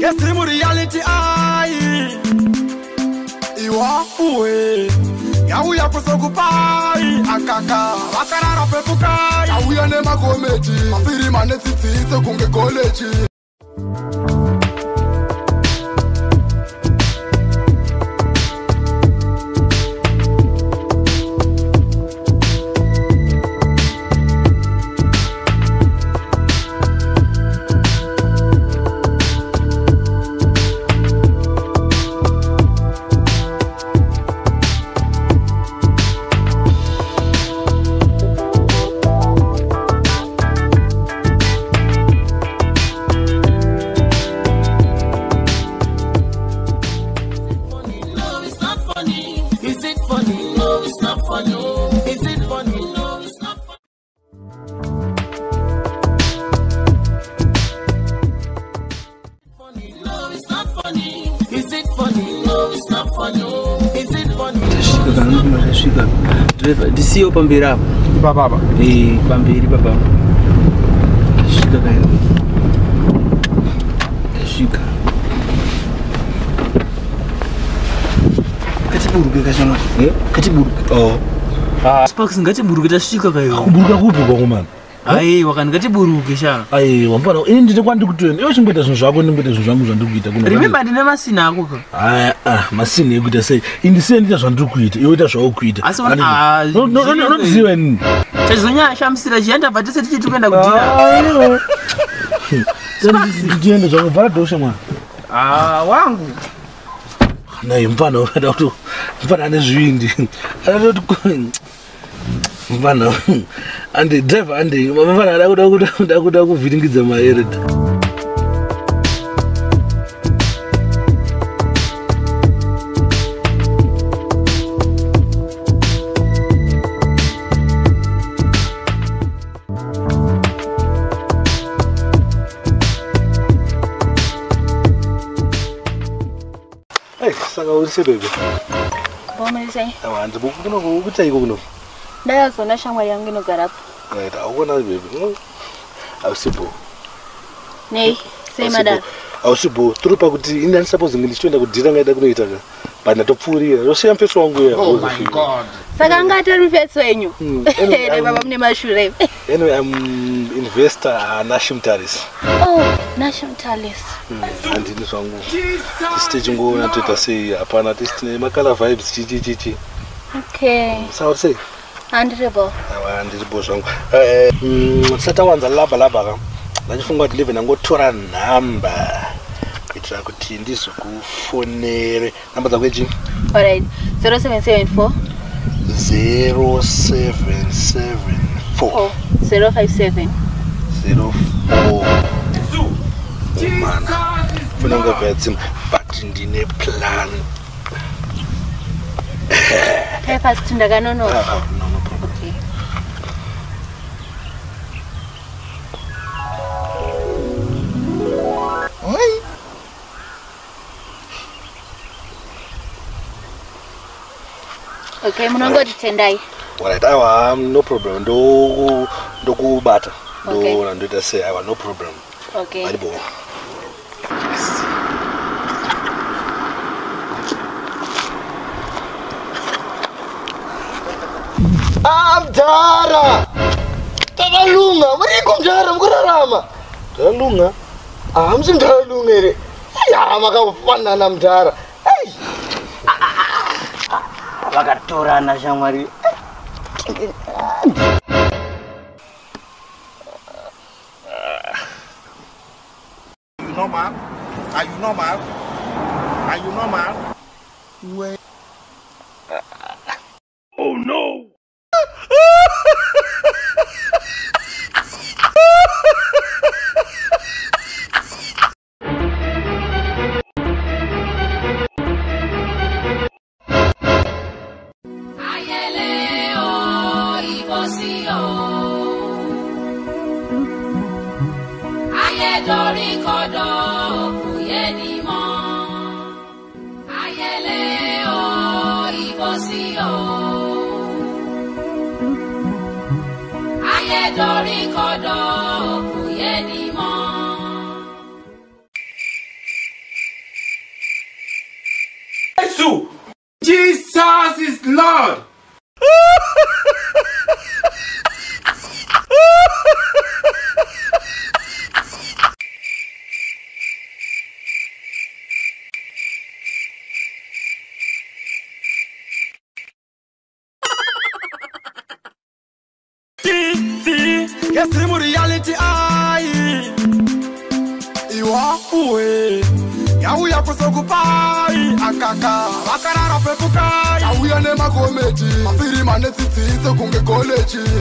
Kesimu reality ai. Iwa uwe. Yawu ya kusokupai. Akaka. Wakarara pepukai. Yawu ya nema gomeji. Mafiri manetiti se kunge college. Disi pambira baba pambiri baba shika kayo shika katiburuke kashana katiburuke sparks ngatiburuke tashika kayo kuburuka kuphi kwangomani ai wakani ngatiburuke sha ai wamfana ini ndine kwandi kutweni iwe chingweta zvinhu zvako ndingweta zvinhu zvangu zvandikuita kuna remember ndine masina ako ka masina ekuita sei indisiye ndita zvandikuita iwe ita zvaukuita asi unoziva nini chazonyashamisira chienda bva tese tichiti kuenda kudira ndienda zvangu vhara dosha mwana wangu nai mfana ukada kuti mfana ane zvivindi adati mfana ande driver ande mfana adakuda kuvhiringidza maereda saka uri sebebe bomese awanze bokuno ukutaiko kuno ndayazona shamwari yangu inogara apa right awona bebe awusibo nei sei madam awusibo turupa kuti ina suppose ngilichenda kudira ngaida kunoita ka bana topfurira rosiyam peso wangu ya oh my god saka ngatori peso enyu ere baba mune mashure anyway I'm investor Nashim Talis Nashim Talis andini zvangu stage ngona toita sei hapana tisine makala vibes chichichichi okay sawa sei andrebo andiribo zvangu satawanza laba ka ndachifunga kuti live nangotora namba kuitira kuti ndizokufonere namba dzako eji alright 0774 0774 057 04 man funanga vetsim but ndine plan type stindaga no no problem okay munongoti tendai alright no problem ndokubata ndoita sei no problem okay aribo Mdara takalunga muriko mdara mukurarama takalunga hamsi mdalunga ere ya makafanana mdara vakatorana shamwari you normal are you normal wait oh no Yesu. Jesus is Lord. Yes, in reality, Iwa uwe Yauya kusokupai Akaka Wakarara pepukai Yauya nema kometi Mafiri manetiti Sekunge college